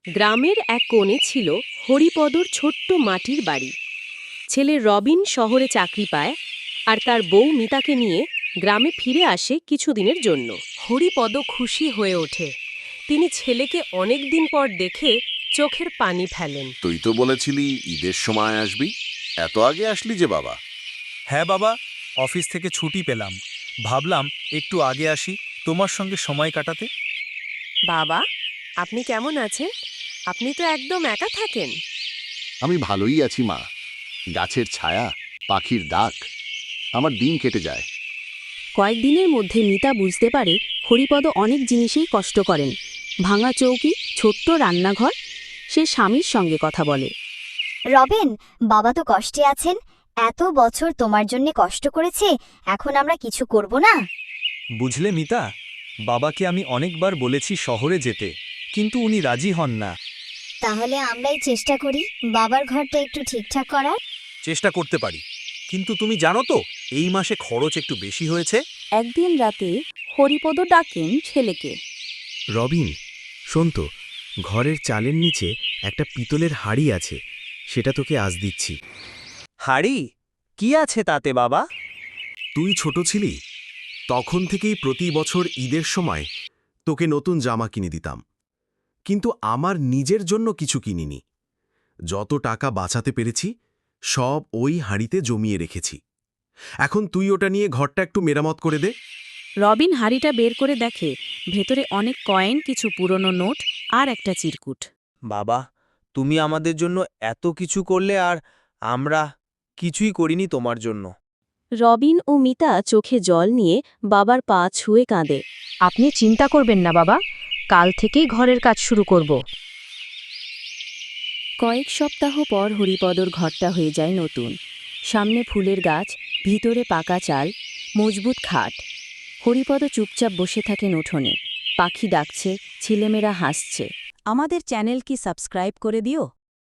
গ্রামের এক কোণে ছিল হরিপদর ছোট্ট মাটির বাড়ি। ছেলে রবিন শহরে চাকরি পায়, আর তার বউ মিতাকে নিয়ে গ্রামে ফিরে আসে কিছুদিনের জন্য। হরিপদ খুশি হয়ে ওঠে। তিনি ছেলেকে অনেক দিন পর দেখে চোখের পানি ফেলেন। তুই তো বলেছিলি ঈদের সময় আসবি, এত আগে আসলি যে বাবা? হ্যাঁ বাবা, অফিস থেকে ছুটি পেলাম, ভাবলাম একটু আগে আসি তোমার সঙ্গে সময় কাটাতে। বাবা, আপনি কেমন আছেন? আপনি তো একদম একা থাকেন। আমি ভালোই আছি মা। গাছের ছায়া, পাখির ডাক, আমার দিন কেটে যায়। কয়েকদিনের মধ্যে মিতা বুঝতে পারে হরিপদ অনেক জিনিসেই কষ্ট করেন। ভাঙা চৌকি, ছোট্ট রান্নাঘর। সে স্বামীর সঙ্গে কথা বলে। রবিন, বাবা তো কষ্টে আছেন। এত বছর তোমার জন্য কষ্ট করেছে, এখন আমরা কিছু করব না? বুঝলে মিতা, বাবাকে আমি অনেকবার বলেছি শহরে যেতে, কিন্তু উনি রাজি হন না। তাহলে আমরাই চেষ্টা করি বাবার ঘরটা একটু ঠিকঠাক করার। চেষ্টা করতে পারি, কিন্তু তুমি জানো তো এই মাসে খরচ একটু বেশি হয়েছে। একদিন রাতে হরিপদ ডাকেন ছেলেকে। রবিন, শোন তো, ঘরের চালের নিচে একটা পিতলের হাঁড়ি আছে, সেটা তোকে আজ দিচ্ছি। হাড়ি? কি আছে তাতে বাবা? তুই ছোট ছিলি, তখন থেকেই প্রতি বছর ঈদের সময় তোকে নতুন জামা কিনে দিতাম, কিন্তু আমার নিজের জন্য কিছু কিনিনি। যত টাকা বাঁচাতে পেরেছি সব ওই হাঁড়িতে জমিয়ে রেখেছি। এখন তুই ওটা নিয়ে ঘরটা একটু মেরামত করে দে। রবিন হাঁড়িটা বের করে দেখে ভেতরে অনেক কয়েন, কিছু পুরনো নোট আর একটা চিরকুট। বাবা, তুমি আমাদের জন্য এত কিছু করলে, আর আমরা কিছুই করিনি তোমার জন্য। রবিন ও মিতা চোখে জল নিয়ে বাবার পা ছুঁয়ে কাঁদে। আপনি চিন্তা করবেন না বাবা, কাল থেকেই ঘরের কাজ শুরু করব। কয়েক সপ্তাহ পর হরিপদর ঘরটা হয়ে যায় নতুন। সামনে ফুলের গাছ, ভিতরে পাকা চাল, মজবুত খাট। হরিপদ চুপচাপ বসে থাকেন উঠোনে। পাখি ডাকছে, ছেলেমেয়েরা হাসছে। আমাদের চ্যানেল কি সাবস্ক্রাইব করে দিও?